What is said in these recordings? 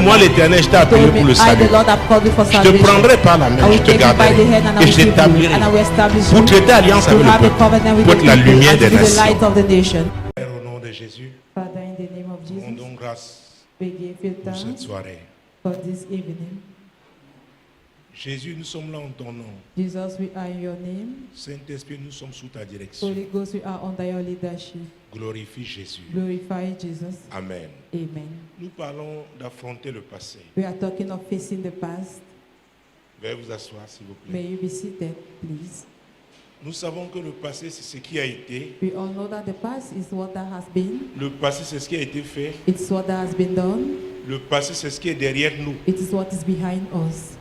moi l'Éternel, je t'ai appelé Told me, pour le I, salut. the Lord, have called you for Je te salvation. prendrai par la I main, will je te take you by garderai the hand and I et will je keep you, t'établirai and I will establish pour you traiter alliance to avec le have a peuple, covenant with pour the être la people lumière and to des be the light nations. of the nation. Père, au nom de Jésus, Father, in the name of Jesus, rendons grâce we give you pour cette thanks soirée. for this evening. Jésus, nous sommes là en ton nom. Jesus, we are in your name. Saint-Esprit, nous sommes sous ta direction. Holy Ghost, we are under your leadership. Glorifie Jésus. Glorify Jesus. Amen. Amen. Nous parlons d'affronter le passé. We are talking of facing the past. Veuillez vous asseoir, s'il vous May plaît. you be seated, please. Nous savons que le passé, c'est ce qui a été. We all know that the past is what that has been. Le passé, c'est ce qui a été fait. It's what that has been done. Le passé, c'est ce qui est derrière nous. It is what is behind us.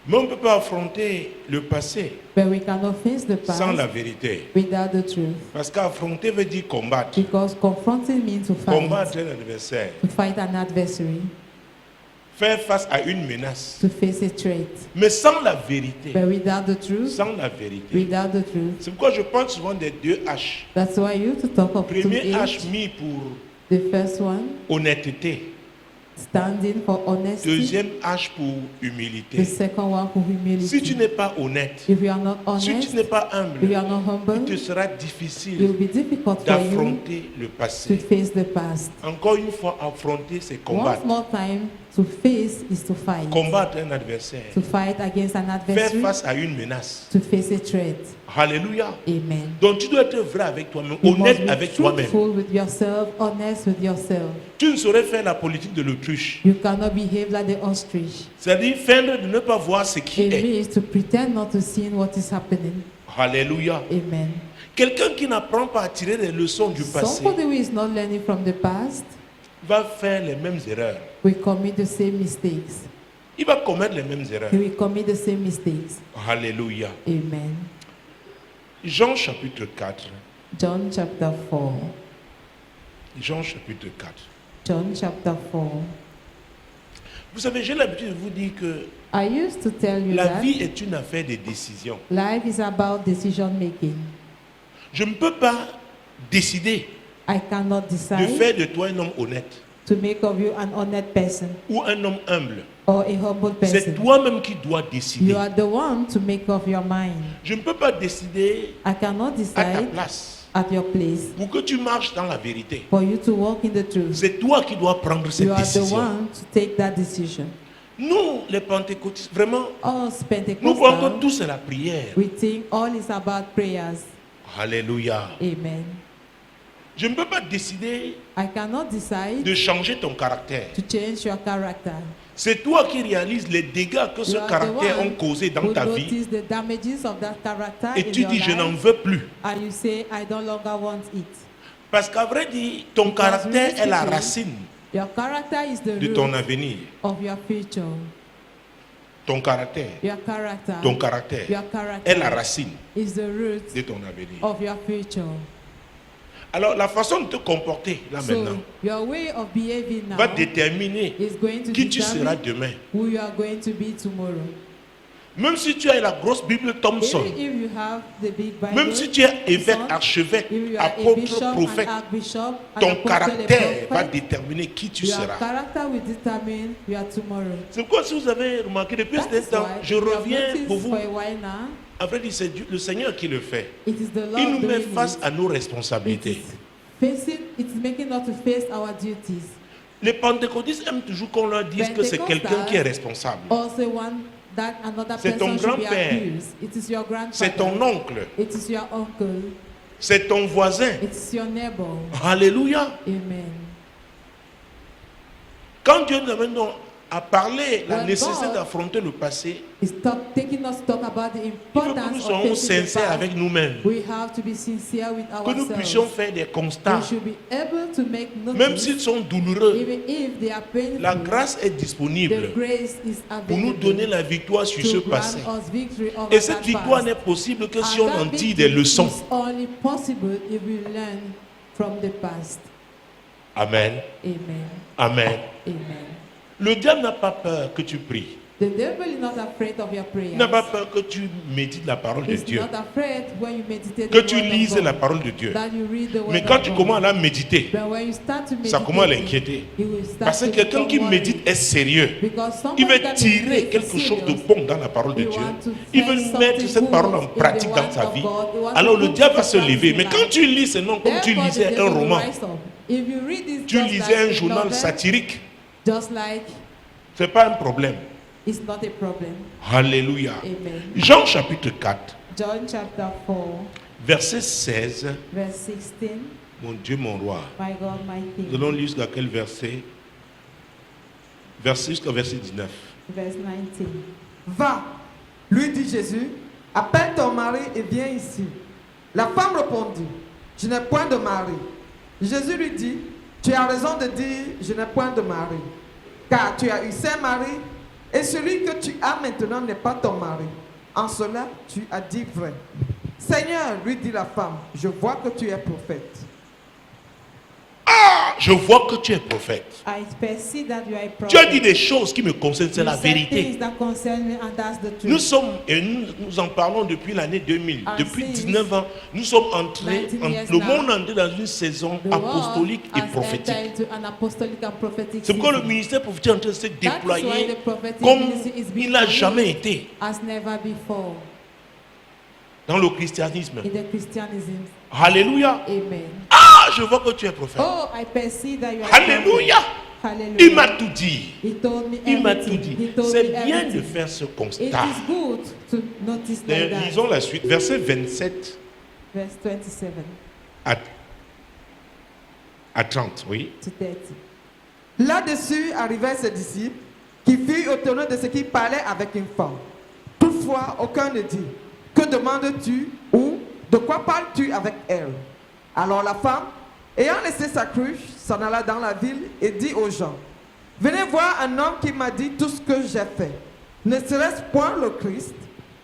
Mais on ne peut pas affronter le passé But we cannot face the past sans la vérité. without the truth. Parce qu'affronter veut dire combattre. Because confronting means to fight. Combattre un adversaire. To fight an adversary. Faire face à une menace. To face a threat. Mais sans la vérité. But without the truth. Sans la vérité. Without the truth. C'est pourquoi je parle souvent des deux H. That's why you to talk of two Premier H. H mis pour The first one, honnêteté. standing for honesty. Deuxième H pour The humilité. second one for humility. Si tu n'es pas honnête, If you are not si honest, tu n'es pas if humble, you are not humble, il te sera it will difficile be difficult for you d'affronter le to passé. face the past. Encore une fois, affronter, c'est Once combattre. more time, to face is to fight. Combattre un adversaire. To fight against an Faire adversary, face à une menace. to face a threat. Alléluia. Amen. Donc tu dois être vrai avec toi-même, You honnête must be avec toi-même. truthful with yourself, honest with yourself. Tu ne saurais faire la politique de l'autruche. You cannot behave like the ostrich. C'est-à-dire feindre de ne pas voir ce qui It est. means to pretend not to see what is happening. Alléluia. Amen. Quelqu'un qui n'apprend pas à tirer les leçons du passé Somebody who is not learning from the past va faire les mêmes erreurs. will commit the same mistakes. Il va commettre les mêmes erreurs. He will commit the same mistakes. Alléluia. Amen. Jean chapitre 4. John chapter 4. Jean chapitre 4. John chapter 4. Vous savez, j'ai l'habitude de vous dire que I used to tell you la that vie est une affaire de décision. life is about decision making. Je ne peux pas décider I cannot de decide faire de toi un homme honnête to make of you an honest person ou un homme humble. or a humble C'est person. toi-même qui dois You décider. are the one to make of your mind. Je ne peux pas décider I cannot à ta decide place at your place pour que tu marches dans la vérité. for you to walk in the truth. C'est toi qui dois prendre cette You are the décision. one to take that decision. Nous, les pentecôtistes, vraiment, Us nous croyons que Pentecostal, tout c'est la prière. we think all is about prayers. Alléluia. Amen. Je ne peux pas décider I cannot decide de changer ton caractère. to change your character. C'est toi qui réalises les dégâts que ce You are the caractère one ont causés dans who ta vie. notice the damages of that character Et in tu your dis, je n'en life, veux plus. and you say, I no longer want it. Parce qu'à vrai dire, ton Because caractère really est la speaking, racine Your character is the de ton root avenir. of your future. Ton caractère, Your character, ton caractère your est la character racine is the root de ton avenir. of your future. Alors, la façon de te comporter là So maintenant your way of behaving now va déterminer is going to qui tu seras determine demain. who you are going to be tomorrow. Même si tu as la grosse Bible Thompson, Even if you have the big Bible, même si tu es évêque, Thompson, archevêque, if you are a apôtre, bishop, an prophète, archbishop, an ton apostle, a caractère va prophet, déterminer qui tu your seras. character will determine your tomorrow. C'est pourquoi si vous avez remarqué depuis That cet is instant, why je you have reviens noticed pour vous. for a while now, Après, c'est le Seigneur qui le fait. it is the Lord Il nous met doing face it. à nos It responsabilités. is it's making us to face our duties. Les pentecôtistes aiment toujours qu'on leur dise que c'est quelqu'un qui est responsable. Also want that another C'est ton person should be grand-père. accused. It is your C'est grandfather. ton oncle, It is your uncle. c'est ton voisin. It is your neighbor. Alléluia. Amen. Quand Dieu nous amène donc à parler la When nécessité God d'affronter le passé, It's taking us to talk about the il faut que nous importance of soyons facing the sincères past. avec nous-mêmes. We have to be sincere with Que nous puissions ourselves. faire des We constats. should be able to make Même notice, s'ils sont douloureux, even if they are painful. la grâce est The disponible grace is pour nous available donner la victoire sur ce to grant passé. us victory over Et cette that victoire past. n'est possible que si And on that en tire victory des leçons. is only possible if we learn from the past. Amen. Amen. Amen. Amen. Le diable n'a pas peur que tu pries. The devil is not afraid of your prayers. Il n'a pas peur que tu médites la parole de He's Dieu, not afraid when you meditate que the tu word of lises God, la parole de Dieu. that you read the word Mais quand of tu God. commences à la méditer, But when you start to ça commence à meditate, l'inquiéter. you will start Parce que to quelqu'un qui become médite worried. est sérieux. Because Il somebody veut that tirer meditates quelque is chose de serious. bon dans la parole de He Dieu. want to Il find veut mettre something cette parole en good in pratique the dans word sa of vie. God. He wants Alors to le put diable va it se in lever. his Mais life. quand tu lis, c'est non comme tu Therefore, lisais the un devil will roman. rise up. If you read this Tu just lisais un like a journal novel, satirique. just like, Ce n'est pas un problème. it's not a problem. Alléluia. Amen. Jean chapitre 4, John chapter 4, verset 16. verse 16. Mon Dieu, mon roi. My God, my Nous King. allons lire jusqu'à quel verset? Verset jusqu'au verset 19. Verse 19. Va, lui dit Jésus, appelle ton mari et viens ici. La femme répondit, je n'ai point de mari. Jésus lui dit, tu as raison de dire, je n'ai point de mari. Car tu as eu 5 maris, et celui que tu as maintenant n'est pas ton mari. En cela, tu as dit vrai. Seigneur, lui dit la femme, je vois que tu es prophète. Ah, je vois que tu es prophète. I perceive that you are a prophet. Tu as dit des choses qui me concernent, c'est You la said vérité. things that concern me, and that's the truth. Nous sommes, et nous en parlons depuis l'année 2000, And depuis since 19 ans, nous sommes entrés, 19 years le now, monde entré dans une saison The world apostolique et has prophétique. entered into an apostolic and prophetic C'est pourquoi le season. ministère prophétique est en train de se That is why déployer the prophetic comme ministry is being il n'a released jamais été as never before dans le christianisme. in the Christianism. Alléluia. Amen. Ah, je vois que tu es prophète. Oh, I perceive that you are Alléluia. a prophet. Hallelujah. Il m'a tout dit. He told me Il m'a tout everything. dit. He told C'est me bien de everything. faire ce It constat. is good to notice like that. Lisons la suite, verset 27 Verse 27 à 30, oui. to 30. Là-dessus arrivaient ses disciples, qui furent étonnés de ce qu'il parlait avec une femme. Toutefois, aucun ne dit, que demandes-tu ou de quoi parles-tu avec elle? Alors la femme, ayant laissé sa cruche, s'en alla dans la ville et dit aux gens, venez voir un homme qui m'a dit tout ce que j'ai fait. Ne serait-ce point le Christ?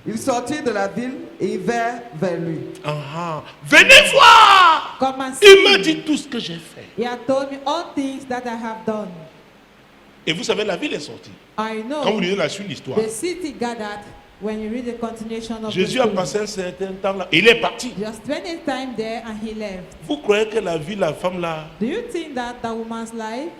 Ils sortirent de la ville et ils vinrent vers lui. Ah, ah. Venez voir. Come and Il m'a see. dit tout ce que j'ai fait. He had told me all things that I have done. Et vous savez, la ville est sortie. I Quand vous know lisez la suite de l'histoire, the city gathered when you read the continuation of Jésus the a story. passé un certain temps là. Il est parti. Just spending time there and he left. Vous croyez que la vie, la femme là, Do you think that the woman's life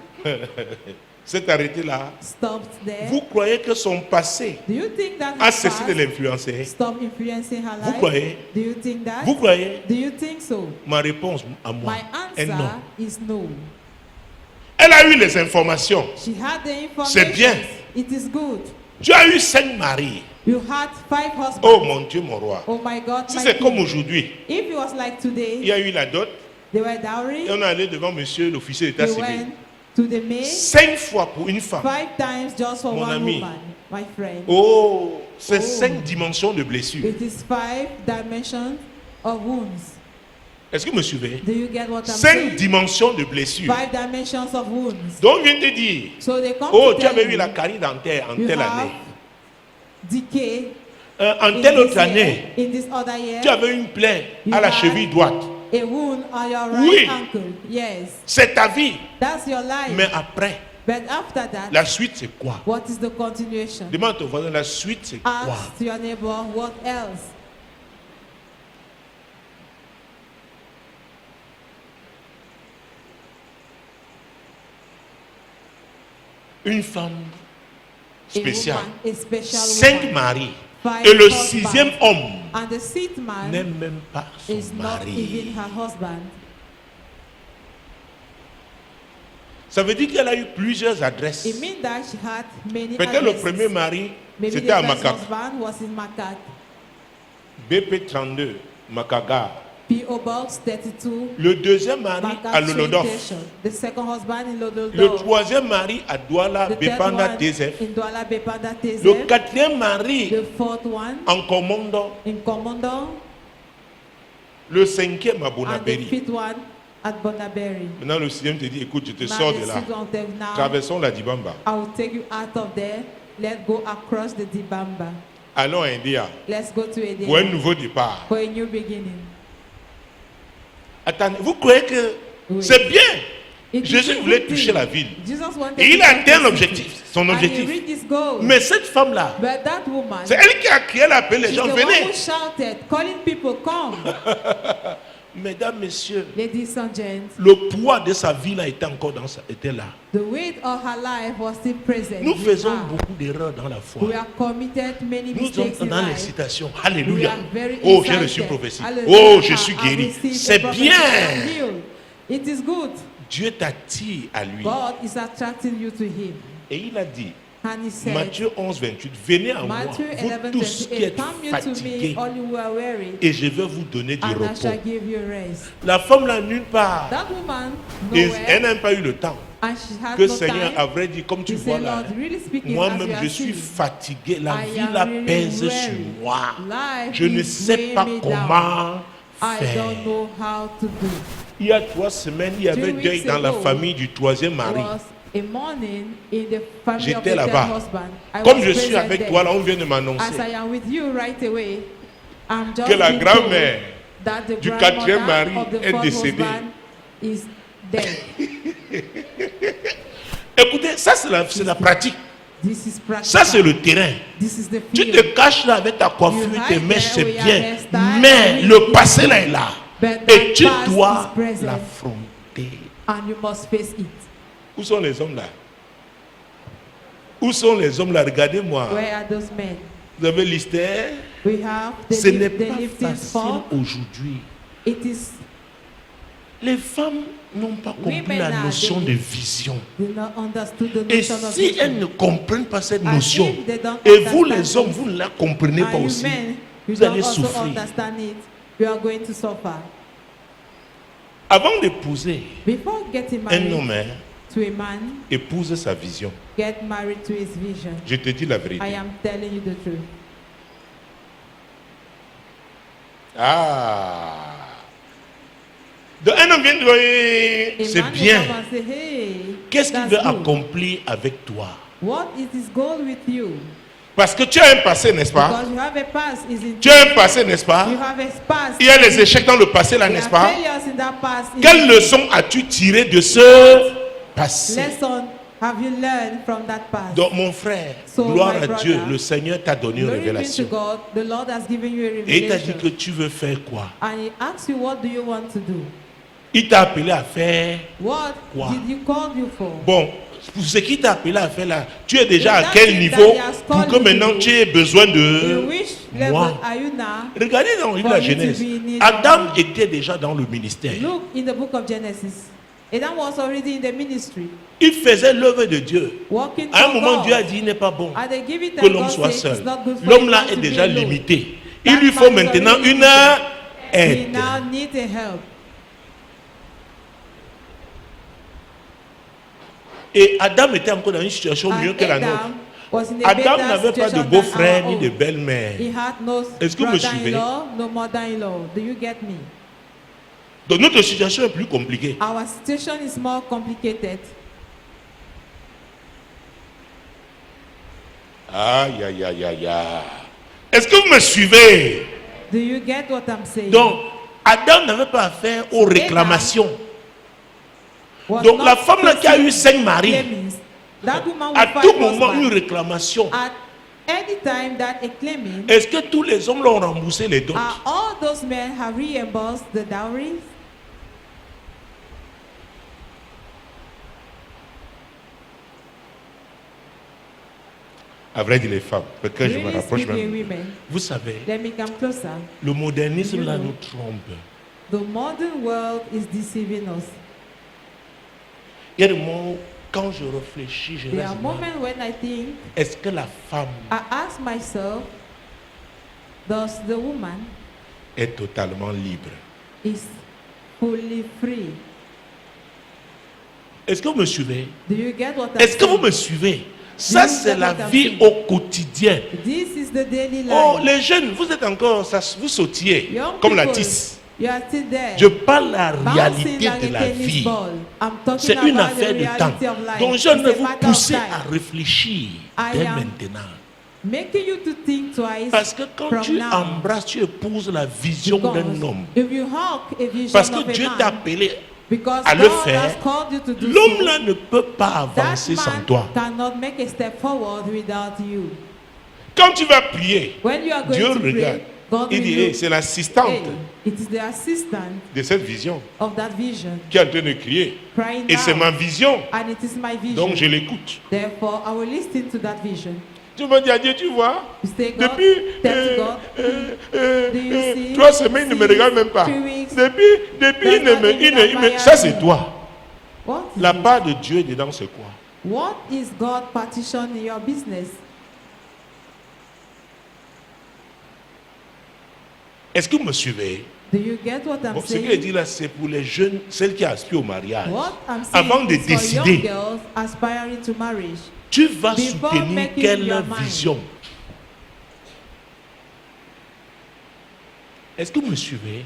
s'est arrêtée là? stopped there? Vous croyez que son passé Do you think that a her cessé de past l'influencer? stopped influencing her Vous life? croyez? Do you think that? Vous croyez? Do you think so? Ma réponse à moi My est non. answer is no. Elle a eu les informations. She had the information. C'est bien. It is good. Tu as eu 5 maris. You had 5 husbands. Oh mon Dieu, mon roi. Oh my God, Si my c'est comme king. aujourd'hui, If it was like il today, y a eu la dot they were dowry. et on est allé devant monsieur l'officier d'état They civil. went to the maid 5 fois pour une femme. 5 times just for Mon one ami. woman, my friend. Oh, c'est Oh. 5 dimensions de blessures. It is 5 dimensions of wounds. Est-ce que vous me suivez? Do you get what I'm 5 saying? dimensions de blessures. 5 dimensions of wounds. Donc, je viens de dire, So they come oh, to tu tell avais eu you, la carie dentaire en you telle have année. decay En in telle this autre année, year, in this other year, tu avais une plaie You à la have- cheville droite. a wound on your right Oui. ankle. Yes, C'est ta vie. that's your life. Mais après, But after that, la suite, c'est quoi? what is the continuation? Demande à ton voisin, la suite, c'est quoi? Ask your neighbor, what else? Une femme A spéciale. woman, a special 5 woman. maris. 5 Et le husbands. 6e homme And the 6th man n'est même pas son is not even mari. her husband. Ça veut dire qu'elle a eu plusieurs adresses. It means that she had many Peut-être le addresses. premier mari, Maybe c'était the à first Makak. husband was in Makak. BP 32, Makaga. P.O. Box 32, Le deuxième mari à Makak Lolodorf. train station. The second husband in Le Lododorf. troisième mari à Douala, The third Bepanda, one DZF. in Douala Bepanda Le TZF. quatrième mari The fourth one en Commando. in Commando. Le cinquième à And the Bonaberi. fifth one at Bonaberry. Maintenant, le sixième te dit, écoute, je te Now sors the de là. sixth one says, now Traversons la Dibamba. I will take you out of there. Let's go across the Dibamba. Allons à India Let's go to pour un Edea nouveau départ. for a new beginning. Attendez, vous croyez que Oui. c'est bien It is Jésus a voulait good toucher thing. la ville. Jesus wanted Et il to a touch atteint the l'objectif, city. son And he objectif. reached his goal. Mais cette femme-là, But that woman, c'est elle qui a crié à l'appel, les she's gens the one who venaient. shouted, calling people, come. Mesdames, messieurs, Ladies and gents, le poids de sa vie là était là. the weight of her life was still present. Nous with faisons her. beaucoup d'erreurs dans la We foi. have committed many Nous mistakes sommes in dans life. l'excitation. We Alléluia. are very Oh, j'ai excited. reçu une prophétie. Hallelujah. Oh, je suis I guéri. received a C'est prophecy. I am bien. healed. It is good. Dieu t'attire à lui. God is attracting you to Him. Et il a dit, And He said, Matthieu 11, 28, venez à moi, Matthew vous 11, tous qui 28, êtes come you to fatigués, me, all you who are weary, et je vais vous donner du and I repos. shall give you rest. La femme là, nulle part. That woman, Et nowhere, elle n'a pas eu le temps. and she had Que no Seigneur time. avait dit, comme tu He vois said, là, Lord, really speaking, as moi-même you je are suis seeing, fatigué, la I vie am là really pèse weary. sur moi. Life Je ne is sais weighing pas me comment I faire. don't know how to do. Il y a 3 semaines, il y avait 3 deuil weeks dans la ago, famille du troisième mari. Was a morning in the family of J'étais the là-bas. third husband. I Comme was je suis present avec there. toi là, on vient de As m'annoncer I am with you right away, I'm just que la being grand-mère told that the du quatrième grandmother mari of the est fourth décédée. husband is dead. Écoutez, ça c'est la pratique. This is practical. Ça c'est le terrain. This is the Tu field. te caches là avec ta coiffure, You tes hide mèches, c'est there with your bien. hairstyle Mais and le it passé is là est là. But Et that tu past dois is present, l'affronter. and you must face it. Où sont les hommes là? Où sont les hommes là? Regardez-moi. Where are those men? Vous avez listé. We have Ce n'est the pas lifting facile fork. aujourd'hui. It is Les femmes n'ont pas compris Women la are notion the- de vision. do not understood the Et notion of si vision. elles ne comprennent pas cette And notion, if they don't et vous understand les hommes, it, vous ne la comprenez pas and you aussi, men, you vous don't allez also souffrir. understand it, you are going to suffer. Avant d'épouser Before getting un homme, married to a man, épouse sa vision. get married to his vision. Je te dis la vérité. I am telling you the truth. Ah. Donc un homme vient de dire, A c'est man will bien. come and say, hey, Qu'est-ce qu'il that's veut good. accomplir avec toi? What is his goal with you? Parce que tu as un passé, n'est-ce pas? Because you have a past, isn't Tu as un passé, n'est-ce pas? You have a past. Il y a les échecs dans le passé, là, There n'est-ce are pas? failures in that past. Quelle leçon as-tu tiré de ce passé? Lesson have you learned from that past? Donc mon frère, So, gloire my à brother, Dieu, le Seigneur t'a donné une Glory be to révélation. God, the Lord has given you a Et il t'a dit revelation. que tu veux faire quoi? And he asks you, what do you want to do? Il t'a appelé à faire. What Quoi? did you call you for? Bon, pour ce qui t'a appelé à faire là, tu es déjà à That quel thing niveau that he has pour called que you to maintenant do. tu aies besoin In de which level moi? are you now? Regardez dans le livre de la For you to Genèse. be in need Adam of- était déjà dans le ministère. Look in the book of Genesis. Adam was already in the ministry, Il faisait l'œuvre de Dieu. walking À un for moment, God. Dieu a dit, il n'est pas bon At the given que time, l'homme God soit said, seul. "It's not good for L'homme a là man est to déjà be alone." limité. Il That lui faut man is maintenant already une limited. He aide. now needs a help. Et Adam était encore dans une situation mieux And que la nôtre. Adam was in a Adam better n'avait pas de situation beau-frère than ni our de own. belle-mère. He had no Est-ce que vous me suivez? brother-in-law, no mother-in-law. Do you get me? Donc notre situation est plus compliquée. Our situation is more complicated. Aïe, aïe, aïe, aïe, aïe. Est-ce que vous me suivez? Do you get what I'm saying? Donc, Adam n'avait pas affaire aux réclamations. Was Donc, not la femme là qui a eu 5 maris, claimings. That woman à with tout five moment, husbands. une réclamation. At any time that a claiming, Est-ce que tous les hommes l'ont remboursé les dons? are all those men have reimbursed the dowries? À vrai dire, les femmes, parce que je me Really rapproche speaking, même. women. Vous savez, Let me come closer. le modernisme là You know. nous trompe. The modern world is deceiving us. Il y a des moments où, quand je réfléchis, je There reste are moi. moments when I think, Est-ce que la femme I ask myself, does the woman est totalement libre? is fully free? Est-ce que vous me suivez? Do you get what I'm Est-ce que vous saying? me suivez? Ça, You c'est get la what I'm vie saying? au quotidien. This is the daily life. Oh, les jeunes, vous êtes encore, ça, vous sautiez Young comme la people, tisse. you are still there. Je parle la Bouncing réalité like de a la tennis vie. ball. I'm talking C'est une about affaire the de temps. reality of life. Donc, je It's vais a vous matter of pousser time. à réfléchir I dès am maintenant. Making you to think twice. Parce que quand from tu now. embrasses, tu épouses la vision Because d'un homme. if you hawk a vision Parce of que a Dieu man, t'a appelé Because à le God faire, has called you to do l'homme so. là ne peut pas That avancer sans man toi. cannot make a step forward without you. Quand tu vas prier, When you are going Dieu to regarde. pray, God Il will dit, hey, look. c'est l'assistante Hey, it is the assistant de cette vision of that vision qui est en train de crier. crying Et c'est out. ma vision, And it is my vision. donc je l'écoute. Therefore, I will listen to that vision. Tu vas dire à Dieu, tu vois, You say, God, depuis tell God, do you see? 3 semaines, il ne me regarde même pas. 3 weeks. Depuis ça c'est toi. What is La it? part de Dieu dedans, c'est quoi? What is God partition in your business? Est-ce que vous me suivez? Do you get what I'm Bon, ce qu'il saying? dit là, c'est pour les jeunes, celles qui aspirent au mariage. What I'm saying Avant de is for décider, young girls aspiring to marriage. tu vas Before soutenir making quelle your mind. vision? Est-ce que vous me suivez?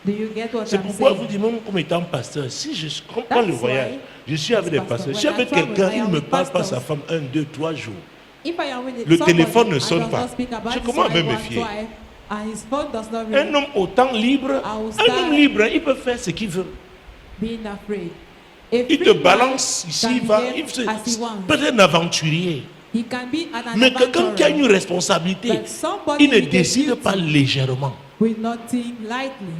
Do you get what C'est I'm pourquoi vous saying? dites, même comme étant pasteur, si je comprends le That's voyage, why, je suis avec des pastor, pasteurs. when Si avec I travel, quelqu'un, I il am ne me with parle pas pastors. sa femme 1, 2, 3 jours. If I am with Le somebody, téléphone ne I sonne does pas. not speak about Je his commence à me wife, méfier. wife, and his phone does not Un ring. homme autant libre, I will un start homme libre, il peut faire ce qu'il veut. being afraid. A Il te free man balance ici, can il va, behave il fait- as he wants. peut-être un aventurier. He can be an Mais quelqu'un qui a une adventurer, responsabilité, but somebody il ne with a décide duty pas légèrement. will not think lightly.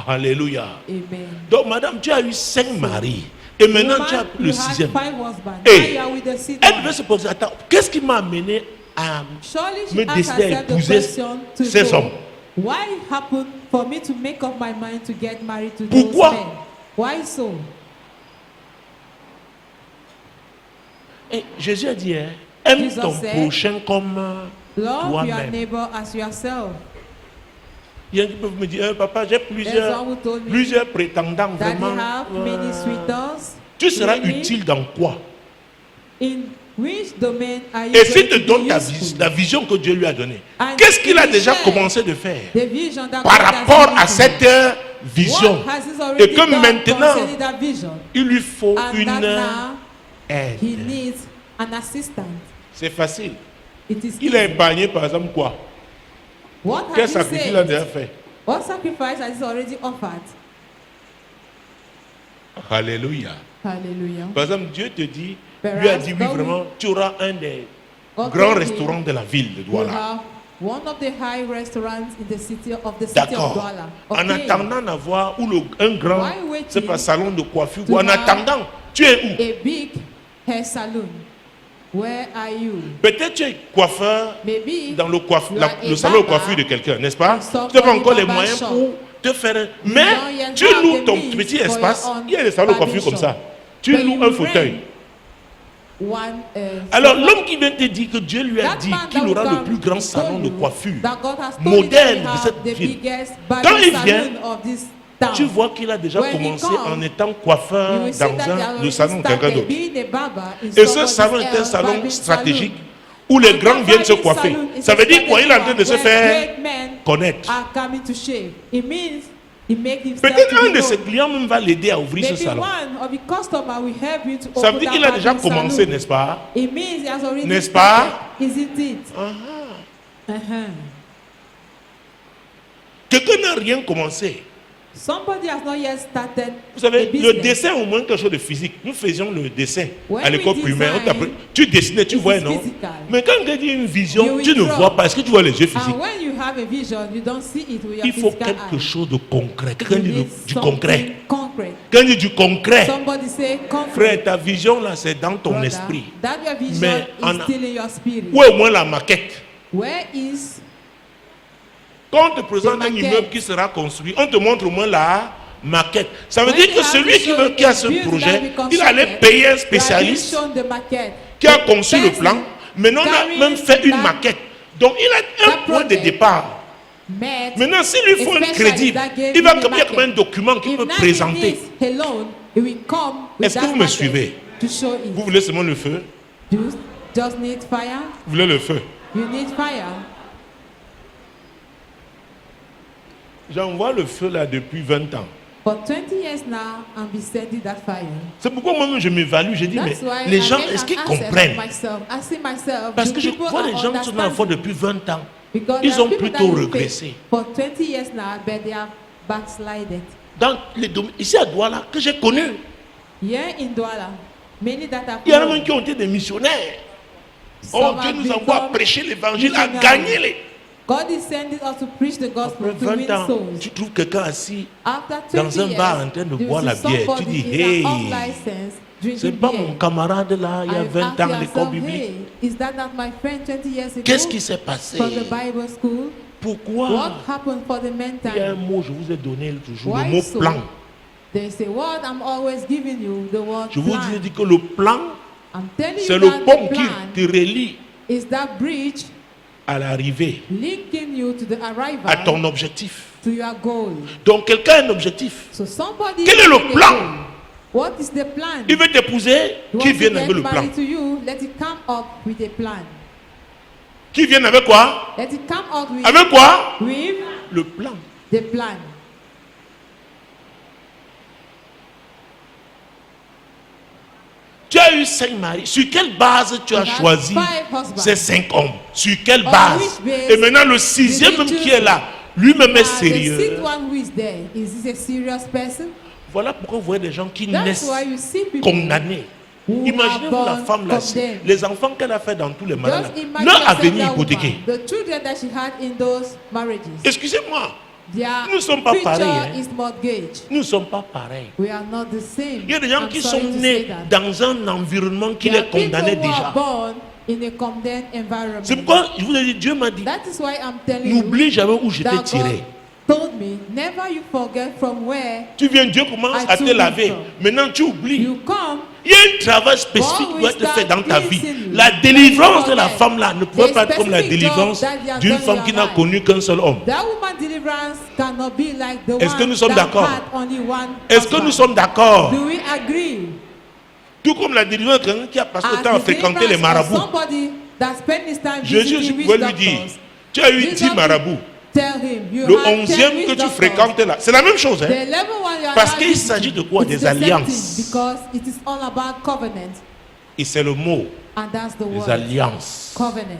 Alléluia. Amen. Donc, madame, tu as eu 5 maris. Et maintenant, tu as Woman, le you had 6e. 5 husbands. Hey, Now you are with the sixth Elle one. devait se poser, attends, qu'est-ce qui m'a amené à Surely she me asked décider à herself the épouser question to ces go, hommes? why happened for me to make up my mind to get married to Pourquoi? those men? Why so? Et Jésus a dit, hein, aime Jesus ton said, prochain comme Love your toi-même. neighbor as yourself. Il y en a qui peuvent me dire, papa, j'ai There's one who told me plusieurs prétendants, that vraiment. he have many suitors. Tu seras Really? utile dans quoi? In which domain are you Et s'il going te to be donne useful? la vision que Dieu lui a donnée, And qu'est-ce qu'il a he déjà shared commencé de faire the vision that par God has rapport given à to cette him? vision? What has he already Et que done maintenant, concerning that vision? il lui faut And une that now aide. he needs an assistant. C'est facile. It is Il a easy. épargné, par exemple, quoi? What Quel has he sacrifice il a déjà said? fait? What sacrifice has he already offered? Alléluia. Hallelujah. Par exemple, Dieu te dit, Perhaps lui a dit, oui, God vraiment, tu auras un des God grands told him, restaurants de la ville de You Douala. have one of the high restaurants in the city of D'accord. Douala. En Okay. attendant d'avoir ou un grand, Why waiting c'est pas salon de coiffure, to ou en have attendant, tu es où? A big hair salon. Where are you? Peut-être tu es coiffeur Maybe dans le, you are a le salon de barber coiffure de quelqu'un, n'est-ce pas? in Tu n'as pas encore les somebody's moyens barber pour te faire un... don't Mais yet tu have loues the ton means petit for your espace, own il y a des salons de coiffure barbing comme ça. shop. Tu But loues you un fauteuil. One, Alors someone- l'homme qui vient te dire que Dieu lui a that dit man qu'il that aura will le come plus grand told salon de you coiffure, that God has told moderne you de that cette he have the ville. biggest Quand barbing il vient, salon of this town. tu vois qu'il a déjà When he commencé comes, en étant You coiffeur will see dans that they have le already salon de quelqu'un started d'autre. being a barber in Et ce somebody's salon est un else salon barbing stratégique salon. où les And grands that viennent se barbing coiffer. salon is Ça a veut dire quoi? Il est en train de se strategic one faire where great men connaître. are coming to shave. It means he make himself Peut-être to be un de ses known. clients même va l'aider à ouvrir ce Maybe salon. one of the customer will help you to Ça open veut dire that qu'il a déjà barbing commencé, salon. n'est-ce pas? It means he has already N'est-ce pas? started, isn't it? Quelqu'un n'a rien commencé. Somebody has not yet started Vous savez, a le business. dessin au moins quelque chose de physique. Nous faisions le dessin When à l'école we primaire. design, Tu dessinais, tu it vois, is non? physical. Mais quand quelqu'un dit une You vision, will tu ne draw. vois pas. Est-ce que tu vois les yeux physiques? And when you have a vision, you don't see it with your Il faut physical quelque eye. chose de concret. Quelqu'un You dit need du something concret. concrete. Quelqu'un dit du concret. Somebody say concrete. Frère, ta vision là, c'est dans ton Brother, esprit. that your vision Mais en- is still in your spirit. Ou au moins la maquette. Where is Quand on te présente The un maquette. immeuble qui sera construit, on te montre au moins la maquette. Ça veut when dire you que have celui to qui, show veut, qui a ce build projet, that we il allait constructed, payer un you are being spécialiste shown the maquette. qui a conçu le person plan. Maintenant, on a carrying même fait une that- maquette. Donc, il a un that point de project. départ. Met Maintenant, s'il lui faut un especially crédit, that gave il va him the comme il y a comme un maquette. document qu'il If peut now présenter. he needs a loan, he will come with Est-ce que that vous me maquette suivez? to show it. Vous voulez seulement le feu? You just need fire. Vous voulez le feu? You need fire. J'envoie le feu là depuis 20 ans. For 20 years now, I'm be sending that fire. C'est pourquoi moi-même je m'évalue. Je dis, mais That's why les I gens, make est-ce an qu'ils assessment comprennent? myself. I see myself. Parce do que je people vois are les gens qui sont dans la foi understanding? depuis 20 ans. Because Ils there are ont people plutôt that you regressé. face for 20 years now, but they have backslided. dans les domaines, ici à Douala, que j'ai connu. Here in Douala, many that have Il y en a même known, qui ont été des missionnaires. Oh, some Dieu have nous envoie à become prêcher l'évangile, à missionaries. gagner les. God is sending us to preach the gospel, Après to 20 win ans, souls. tu trouves quelqu'un assis After dans 20 un years, bar en train de you boire see la bière. Tu somebody dis, in hey, an unlicensed drinking c'est pas beer. mon camarade là, il y a And you 20 ask ans à l'école yourself, biblique. hey, is that not my friend 20 years ago Qu'est-ce qui s'est passé? from the Bible school? Pourquoi? What happened for the Il y a un meantime? mot, je vous ai donné toujours, le Why mot so? plan. There's a word I'm always giving you, the word Je vous plan. dis que le plan, I'm telling c'est you le that pont the qui plan te relie is that bridge à l'arrivée, linking you to the à arrival, ton objectif. to your goal. Donc quelqu'un a un objectif. So somebody Quel est le has a plan? goal. What is the plan? Il veut t'épouser, You qui want to vient get avec le plan? married to you, let it come up with a plan. Qui vient avec quoi? Let it come up Avec quoi? with Le plan. the plan. Tu as eu 5 maris. Sur quelle base tu as You have choisi 5 husbands. ces 5 hommes? Sur quelle On base? which base Et maintenant le 6e did you même qui choose? est là, lui-même est The sérieux. sixth one who is there, is this a serious person? Voilà pourquoi vous voyez des gens qui That's naissent why you see people condamnés. who Imaginez-vous are la born femme là, condemned. les enfants qu'elle a fait dans tous les mariages, Just imagine leur yourself avenir that hypothéqué. woman, the children that she had in those marriages. Excusez-moi, Their nous ne sommes pas future pareils, hein. is mortgaged. nous ne sommes pas pareils. We are not the same. Il y a des gens I'm qui sorry sont to say nés that. dans un environnement qui There les are people condamnait who are déjà. born in a condemned environment. C'est pourquoi je vous ai dit, Dieu m'a dit, That is why I'm telling n'oublie you jamais où je t'ai that tiré. God told me, never you forget from where Tu viens, Dieu commence I à te took laver. you from. Maintenant tu oublies. you come. Il y a un travail spécifique God qui doit will être fait dans ta start vie. cleansing you. La délivrance de la Forget. femme là ne pouvait The pas être comme la specific délivrance job that he has d'une done in femme your qui n'a life. connu qu'un seul homme. That woman deliverance cannot be like the Est-ce que one nous sommes that d'accord? had only one Est-ce que husband. nous sommes d'accord? Do we agree? Tout comme la délivrance de quelqu'un qui a passé le As temps à the fréquenter les deliverance of marabouts. somebody that spent his time Jésus visiting witch pouvait lui dire, doctors. tu as eu Jesus 10 marabouts. Tell him, you Le had 10 11e witch que tu doctors. fréquentes là, c'est la même chose. Hein? The 11 one you are Parce now qu'il visiting, s'agit de quoi? it is Des the same alliances. thing, because it is all about covenant, Et c'est le mot, and that's the les word. alliances. Covenant.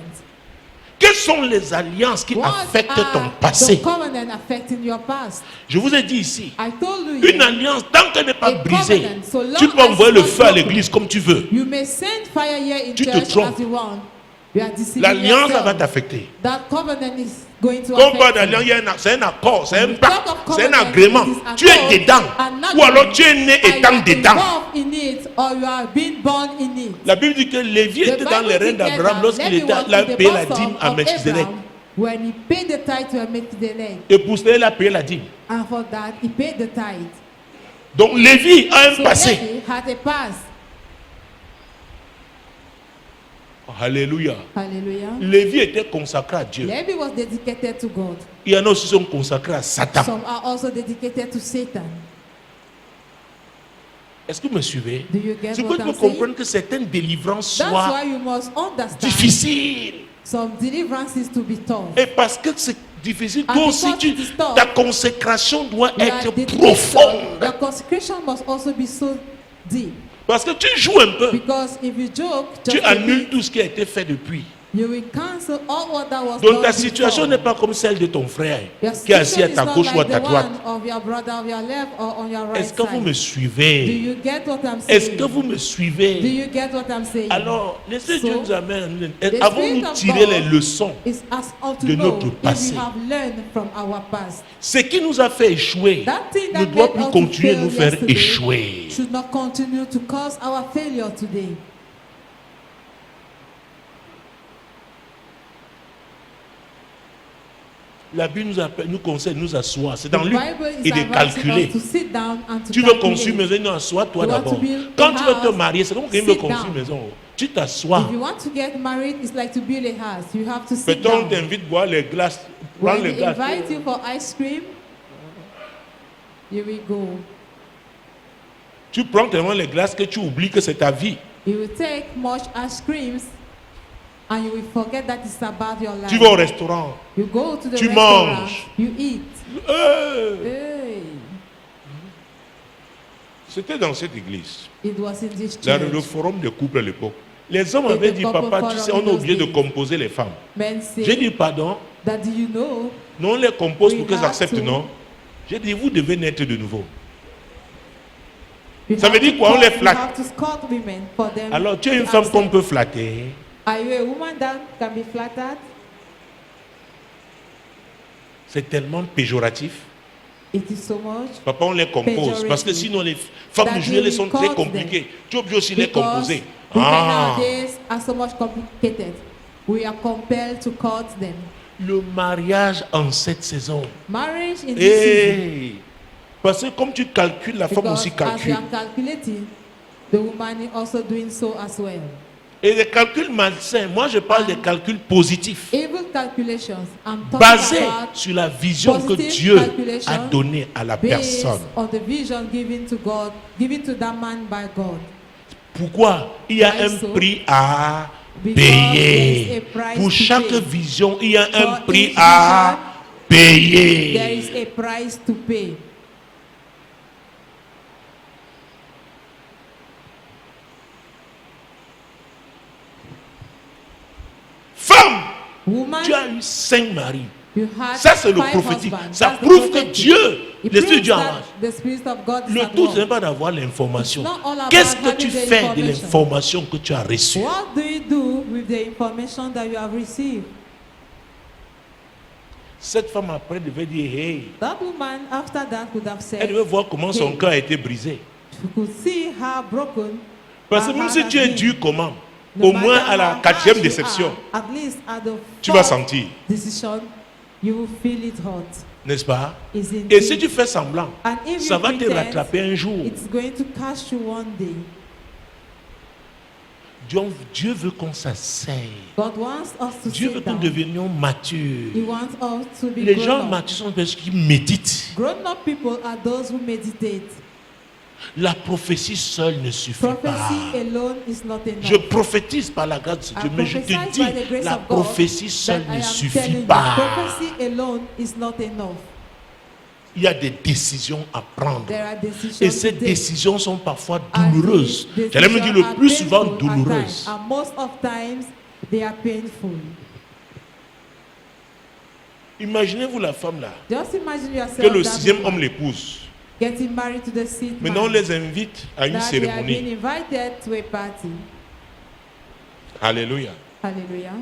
Quelles sont les alliances qui What affectent ton are passé? the covenant affecting your past? Je vous ai dit ici, I told you, une alliance, tant qu'elle n'est pas A brisée, covenant, so long tu peux as envoyer it's le not feu à broken. l'église comme tu veux. you may send fire here in Tu te church trompes. as you want. You are deceiving L'alliance là yourself. va t'affecter. That covenant is going to Comme pas affect d'alliance, you. il y a c'est un accord, c'est un We pacte, talk of c'est un covenant, agrément. it is an Tu es oath, dedans. an Ou alors tu es né agreement. étant Are you dedans. involved in it or you are being born in it? La Bible dit que Lévi The était dans les Bible règnes declares d'Abraham that lorsqu'il Levi était was là, in the payé la bosom dîme à of Melchizedek. Abraham when he paid the tithe to Melchizedek, Et pour cela, il a payé la dîme. and for that he paid the tithe. Donc Lévi a un So passé. Levi had a past. Alléluia. Hallelujah. Lévi était consacré à Dieu. Levi was dedicated to God. Il y en a aussi qui sont consacrés à Satan. Some are also dedicated to Satan. Est-ce que vous me suivez? Do you get C'est what pour I'm que saying? comprendre que certaines délivrances That's soient why you must understand difficiles. some deliverances to be tough. Et parce que c'est difficile, And toi aussi, because it is tough, ta consécration doit You are être dedicated. profonde. Your consecration must also be so deep. Parce que tu joues un peu. Because if you joke, Tu just a annules bit, tout ce qui a été fait depuis. you will cancel all what that was Donc done ta situation before. n'est pas comme celle de ton frère Your qui est assis à situation ta is not gauche ou à like ta the droite. one of your brother of your left or on your right Est-ce que vous side. me Do suivez? you get what I'm Est-ce saying? que vous me Do suivez? you get what I'm saying? Alors, l'Esprit de Dieu So, nous amène. the Avons-nous Spirit of tiré God les leçons? It's us all to de know notre if passé. we have learned from our past. Ce qui nous a fait échouer That thing ne that doit made plus us to continuer à fail nous faire yesterday échouer. should not continue to cause our failure today. La Bible nous appelle, nous conseille de nous asseoir. C'est The dans lui Bible is et de advising calculer. us to sit down and to Tu veux construire une calculate. maison, assois-toi You want d'abord. to build a Quand tu veux te house, marier, c'est comme quelqu'un veut sit construire une down. maison. Tu t'assois. If you want to get married, it's like to build a house. You have to sit Peut-être on down. t'invite à boire les glaces. Prends When les they glaces. invite you for ice cream, you will go. Tu prends tellement les glaces que tu oublies que c'est ta vie. You will take much ice creams and you will forget that it's about your life. Tu vas au restaurant. You go to the Tu restaurant, manges. you eat. Hey, C'était dans cette église. it was in this Le church. forum des couples à l'époque. Les hommes Et avaient the dit, couple papa, tu forum sais, in on a those oublié de days. composer les femmes. Men J'ai say dit, pardon, that do you know non, on les compose We pour qu'elles have acceptent, to- non. J'ai dit, vous devez naître de nouveau. You Ça have veut dire to quoi? On court- les you flatte. have to scold women for them Alors, tu es une to femme qu'on accept. peut flatter. Are you a woman that can be flattered? C'est tellement péjoratif. It is so much. Papa, on les compose. Parce que sinon, les femmes That aujourd'hui, elles you sont très record compliquées. Tu es obligé aussi de les Because composer. women Ah, nowadays are so much complicated. We are compelled to court them. le mariage en cette saison. Marriage in this season. Hey. Parce que comme tu calcules, la femme Because aussi as you calcule. are calculating, the woman is also doing so as well. Et les calculs malsains, moi je parle des calculs positifs. Evil calculations. I'm talking Basés about sur la vision que positive Dieu a calculation donnée à la based personne. on the vision given to God, given to that man by God. Pourquoi? Il y a Why un so? prix à Because there is payer. a price Pour to chaque pay. vision, il y a un For prix each à There payer. is a price to pay. Femme, Woman, tu as eu 5 maris. you had Ça, c'est le 5 prophétique. husbands. Ça That's the prouve que prophetic. Dieu, It l'Esprit de proves Dieu en that marche. the Spirit of God is Le at tout, work. ce n'est pas d'avoir l'information. It's not all about Qu'est-ce que having tu the fais de information. l'information que tu as reçue? What do you do with the information that you have received? Cette femme après devait dire, hey, That woman, after that, could have elle said, devait voir comment son Hey. cœur a été brisé. you could see how broken. Parce que her même heart si has tu es been. dur comment, No au moins matter à la how 4e harsh you déception, are, at least at the tu vas fourth sentir, decision, you will feel it hot. n'est-ce pas? Is in Et si tu fais semblant, And if ça you va te pretend, rattraper un jour. it's going to catch you one day. Dieu veut qu'on s'asseye. God wants us to Dieu sit veut que nous down. devenions He matures. wants us to be Les gens grown up. matures sont des personnes qui méditent. Grown-up people are those who meditate. La prophétie seule ne suffit Prophecy pas. alone is not enough. Je prophétise par la grâce de I Dieu, mais je te prophesy dis, by the grace la of God prophétie seule that I ne am suffit telling you, pas. prophecy alone is not enough. Il y a des décisions à prendre. There are decisions Et ces to take. décisions sont parfois And douloureuses. these J'allais me dire le decisions plus are souvent painful at douloureuses. times, and most of times they are painful. Imaginez-vous la femme là, Just imagine yourself que le that 6e woman homme l'épouse. getting married to the sixth Maintenant, on man, les invite à une that they are being cérémonie. invited to a party. Alléluia. Hallelujah.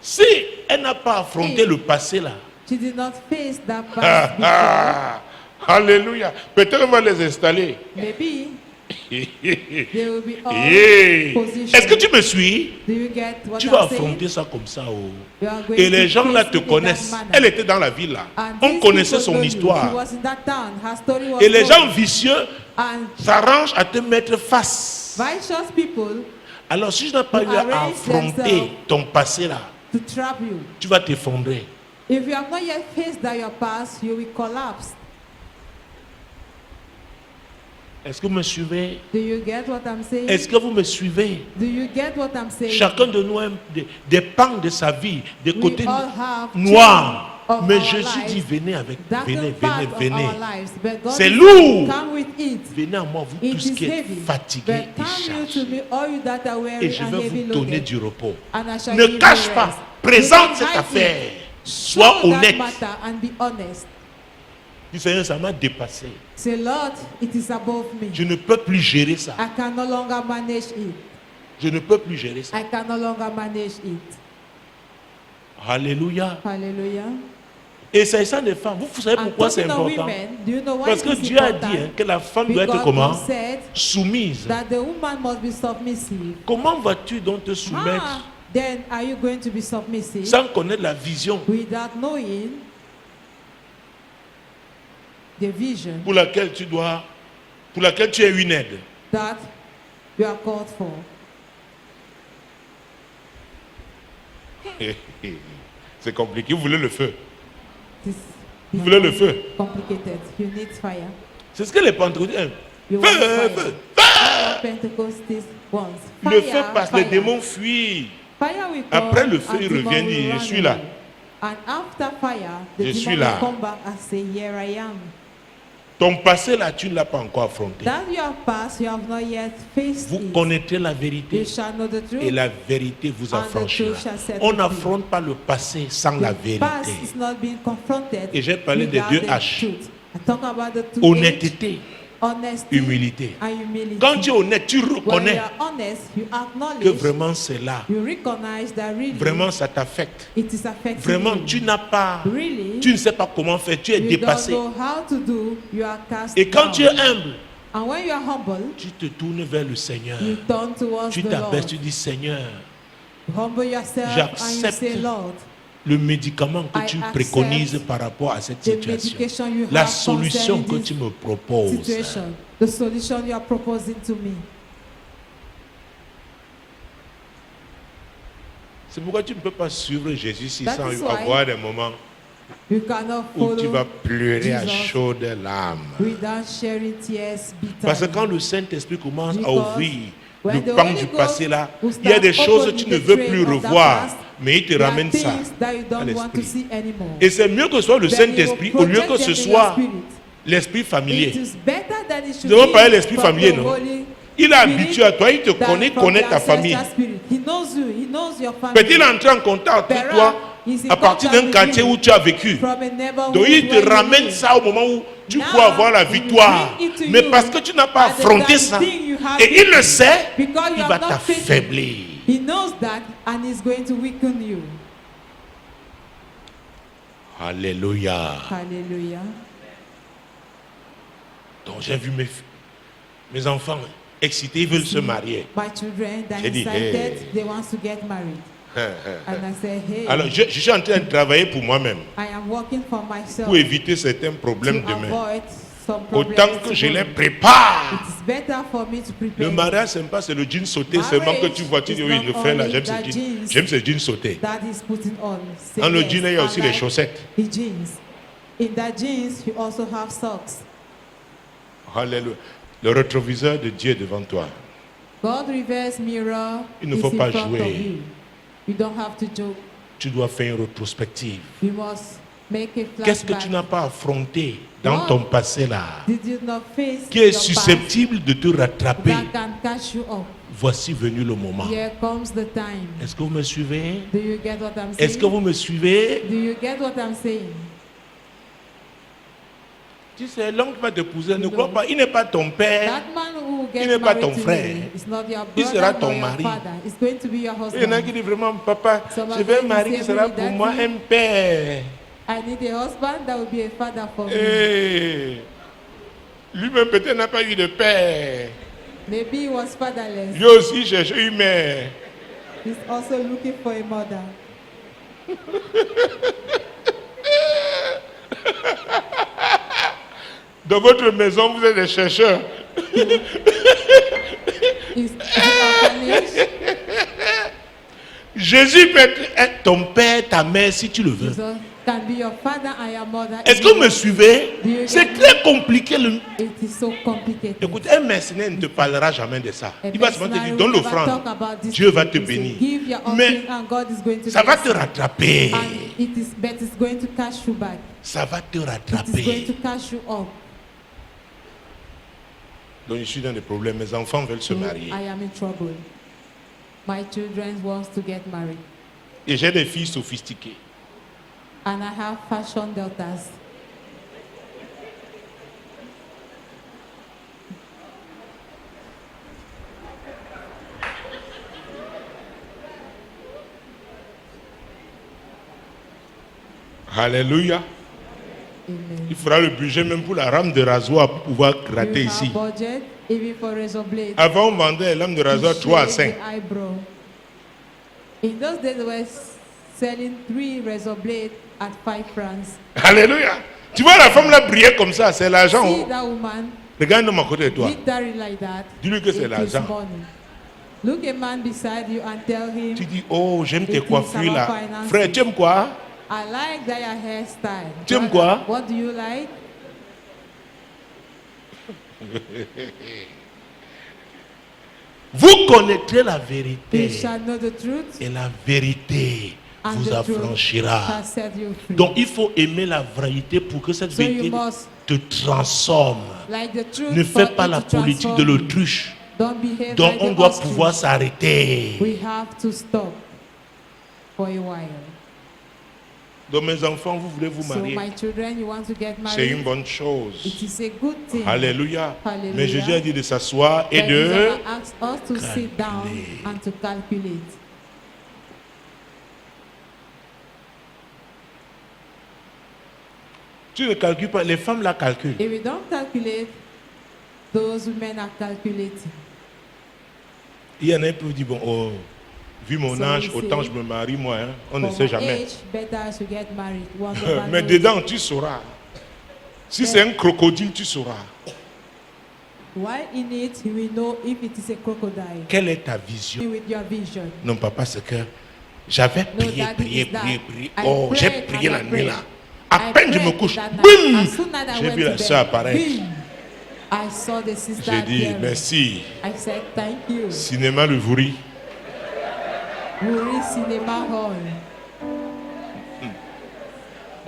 Si elle n'a pas affronté le passé là, She did not face that ah, past before. ah, Alléluia. Peut-être on va les installer. Maybe they will be all Yeah. positioned. Est-ce que tu me suis? Do you get what Tu vas I'm saying? affronter ça comme ça. Oh. You are going Et les to gens là face te it in connaissent. that manner. Elle était dans la ville là. And On these connaissait people son know you. She histoire. was in that town. Her story was Et les known. gens vicieux And s'arrangent à te mettre face. righteous people Alors si je n'ai pas who eu à arrange affronter themselves ton passé là, to trap you. tu vas t'effondrer. If you have not yet faced that your past, you will collapse. Est-ce que vous me suivez? Do you get what I'm saying? Est-ce que vous me suivez? Do you get what I'm saying? Chacun de nous a des pans de sa vie, des We côtés all have noirs. of Mais our Jésus lives, dit, venez avec, darkened venez, part venez, of venez. our lives. But God C'est is lourd. Come with it. Venez à moi, vous It tous is qui êtes heavy. fatigués But et come you to chargés. me, all you that are Et weary je and vais heavy vous donner loaded. du repos. And I shall Ne give cache you pas, rest. présente Do cette not hide affaire. it. Sois Show that honnête. matter and be honest. Du Seigneur, ça m'a dépassé. Say, Lord, it is above me. Je ne peux plus gérer ça. I can no longer manage it. Je ne peux plus gérer ça. I can no longer manage it. Alléluia. Hallelujah. Et c'est ça les femmes. Vous savez And pourquoi c'est talking of important? women, do you know why Parce it que is Dieu a important? dit que la femme doit être Because comment? God said Soumise. that the woman must be submissive. Comment vas-tu donc te soumettre Ah, then are you going to be submissive sans connaître la vision without knowing the vision pour laquelle tu es une aide? that you are called for? C'est compliqué. Vous voulez le feu? This Vous voulez le feu? complicated. You need fire. C'est ce que les pentecôtiens. You Feu, want feu, fire. feu. Pentecostal ones. Le feu passe, les fire. démons fuient. Fire will come, Après le feu, and il demon revient, will dit, je run suis là. away. And after fire, the Je suis demon là. will come back and say, here I am. Ton passé là, tu ne l'as pas encore affronté. That you have passed, you have not yet faced Vous it. connaîtrez la You vérité shall know the truth. et la vérité vous And the affranchira. truth shall set On you n'affronte pas le passé sans la The past vérité. is not being confronted Et j'ai parlé des without deux the H. truth. I talk about the two honnêteté, honesty humilité. and humility. Quand tu es honnête, tu When you reconnais are honest, you que acknowledge, vraiment c'est là. you recognize that really Vraiment, ça t'affecte. it is affecting Vraiment, you. tu n'as pas, Really, tu ne sais pas comment faire, tu es you dépassé. don't know how to do, you are cast Et quand down. tu es humble, And when you are humble, tu te tournes vers le Seigneur. you turn towards Tu the t'abaisses, Lord. tu dis Seigneur, Humble yourself and you j'accepte say, Lord, le médicament que I tu accept préconises par rapport à cette the situation. medication you La have solution que concerning tu this me proposes. situation, the solution you are proposing to me. C'est pourquoi tu ne peux pas suivre Jésus ici That sans is why avoir des moments You cannot où tu vas follow pleurer à Jesus chaudes larmes. without sharing tears Parce que bitterly. quand le Saint-Esprit commence à Because ouvrir when le the pan Holy du Ghost passé là, will il y a des start choses que opening tu ne the veux train plus of that revoir, past, mais il te there are ramène ça things that you à don't want to l'esprit. see anymore. Et c'est mieux que ce soit le Then he will Saint-Esprit au lieu que project ce them in your soit spirit. l'esprit It familier. is better than it should Nous devons be parler de l'esprit from familier, the non? Holy Il est Spirit habitué à toi, il te than connaît, from connaît the ta famille. ancestral spirit. He knows you, he knows your family. Peut-être il est entré en contact avec toi à partir d'un quartier où tu as vécu. From a neighborhood Donc il where te you ramène live. ça au moment où tu Now, crois avoir la he will victoire. bring it to Mais you parce que tu n'as pas at the affronté time ça, thing you have et il le it, sait, because you il have va not faced it. t'affaiblir. He knows that and he's going to weaken you. Alléluia. Hallelujah. Donc j'ai vu mes enfants excités, ils veulent se marier. My children, they're J'ai dit, excited, hey. they want to get married. And I say, hey, Alors je suis en train de travailler pour moi-même, I am working for myself pour éviter certains to problèmes demain. avoid some problems. Autant que je les tomorrow. prépare. It is better for me to prepare. Le mariage, c'est pas, c'est le jean sauté Marriage seulement que tu vois, tu dis is oui, not le frère là, only j'aime ce that jean. jeans J'aime ce jean sauté. that is putting on. Say Dans le yes, jean, il y a I aussi les like chaussettes. the jeans. In that jeans, you also have socks. Alléluia. Le rétroviseur de Dieu est devant toi. God reverse mirror Il ne is faut in pas front jouer. of you. You don't have to joke. Tu dois faire une rétrospective. You must make a Qu'est-ce que flashback. tu n'as pas affronté dans What ton passé là, Did you not face qui est your past susceptible de te rattraper? that can catch you up? Voici venu le moment. Here comes the time. Est-ce que vous me suivez? Do you get what I'm saying? Est-ce que vous me suivez? Do you get what I'm saying? Tu sais, l'homme qui va t'épouser, ne crois pas, il n'est pas ton père. That man who Il gets n'est pas married ton to frère. you is not your Il brother sera nor ton your mari. father. It's going to be your Il y en a qui husband. disent vraiment, papa, Some je are veux un going to mari say, qui sera really, pour daddy, moi un père. I need a husband that will be a father for me. Et lui-même peut-être n'a pas eu de père. Maybe he was fatherless. Lui aussi cherche une mère. He's also looking for a mother. Dans votre maison, vous êtes des chercheurs. Is orphanage. Jésus peut être ton père, ta mère, si tu le veux. Jesus can be your father and your mother. Est-ce if que you vous me want. suivez? Do you C'est get très compliqué. It is so complicated. Écoute, un mercenaire ne te parlera jamais de ça. A Il va seulement te mercenary dire, donne will never l'offrande. talk about this Dieu va thing. te He say, bénir. Give your Mais offering and God is going to ça va bless te you. rattraper. And it is, but it's going to catch you back. Ça va te It is going rattraper. to catch you up. Donc je suis dans des problèmes. Mes enfants veulent se So marier. I am in trouble. My children want to get married. Et j'ai des filles sophistiquées. And I have fashion daughters. Alléluia. Amen. Il fera le budget même pour la rame de rasoir pour pouvoir gratter You ici. have budget even for razor blades. Avant, on vendait les lames de to rasoir 3 à shave 5. the eyebrow. In those days, they were selling 3 razor blades at 5 francs. Alléluia. Tu vois la femme là briller comme ça, c'est l'argent. See Oh. that woman Regarde à côté de toi. glittering like that. Dis-lui que c'est It is l'argent. money. Look a man beside you and tell him, Tu dis, oh, j'aime tes It is coiffures là. our finances. Frère, tu aimes quoi? I like that your hairstyle. Tu aimes quoi? What do you like? Vous connaîtrez la You vérité. shall know the truth, Et la vérité and vous the truth affranchira. shall set you free. Donc il faut aimer la vérité pour que cette So you vérité must te transforme. like the truth. Ne fais for pas it la to politique de transform you. l'autruche. Don't behave Donc like on the doit ostrich. pouvoir s'arrêter. We have to stop for a while. Donc mes enfants, vous voulez vous So marier. my children, you want to get C'est une married? bonne It chose. is a good thing. Alléluia. Hallelujah. Mais Jésus a dit de s'asseoir et But de... Jesus asked us to sit down calculer. and to calculate. Tu ne calcules pas, les femmes la calculent. If we don't calculate, those women are calculating. Il y en a qui disent, bon, oh, vu mon So âge, we autant say, je me marie moi, hein. On ne For sait my jamais. age, better I should get married. One never Mais knows. dedans, tu sauras. Si c'est un crocodile, tu sauras. While in it, you will know if it is a crocodile. Quelle est ta vision? With your vision. Non, papa, c'est que j'avais No, prié, that prié, is that. prié, prié. I Oh, j'ai prayed prié and la I nuit prayed. là. À I peine je me prayed couche, that night. boum, As soon as I j'ai went vu to la bed, soeur apparaître. boom, I saw the sister J'ai dit, appearing. merci. I said, thank you. Cinéma Le Voury. Wuri Cinema Hall.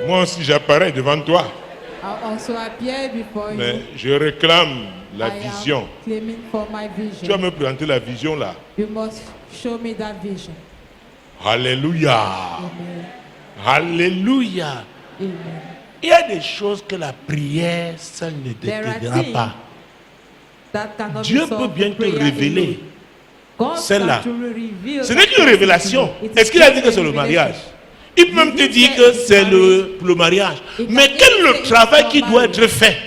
Moi aussi, j'apparais devant toi. I also appear before Mais you. je réclame la I vision. am claiming for my Tu vas vision. me présenter la vision là. You must show me that vision. Alléluia. Amen. Alléluia. Amen. Il y a des choses que la prière seule ne There are t'aidera things pas. that cannot Dieu be peut solved bien with te prayer révéler. alone. God Celle-là. can truly reveal Ce that n'est qu'une person révélation. to you. It Est-ce is qu'il a just dit que a c'est le revelation. mariage? Il peut même te If he dire said que it's c'est marriage, le mariage. it Mais can quel est say le it's travail for qui doit marriage. être fait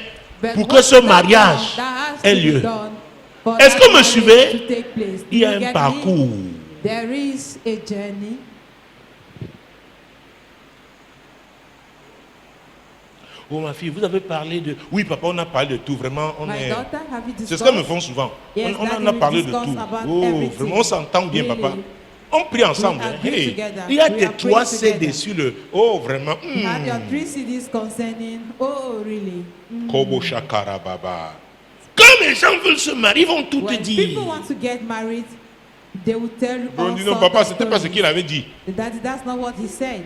But pour what que ce is that mariage that has ait to be lieu? done for Est-ce that que vous me marriage suivez? to take place? Il y a Do you un get parcours. me? There is a journey. Oh ma fille, vous avez parlé de... Oui papa, on a parlé de tout. Vraiment, on My est... daughter, have you C'est discussed? ce qu'elles me font souvent. Yes, On en Daddy, a we parlé de discuss tout. about Oh, everything. vraiment, on s'entend bien, Really. papa. On prie ensemble. We hein. agree Hey, together. il y a We des are 3 praying CD together. sur le... Oh, vraiment. You have your 3 CDs concerning. Oh, really? Kobo Shakara Baba. Quand les gens veulent se marier, ils vont tout te When dire. people want to get married, they will tell you On all dit non, sorts papa, of c'était pas ce stories. qu'il avait dit. Daddy, that's not what he said.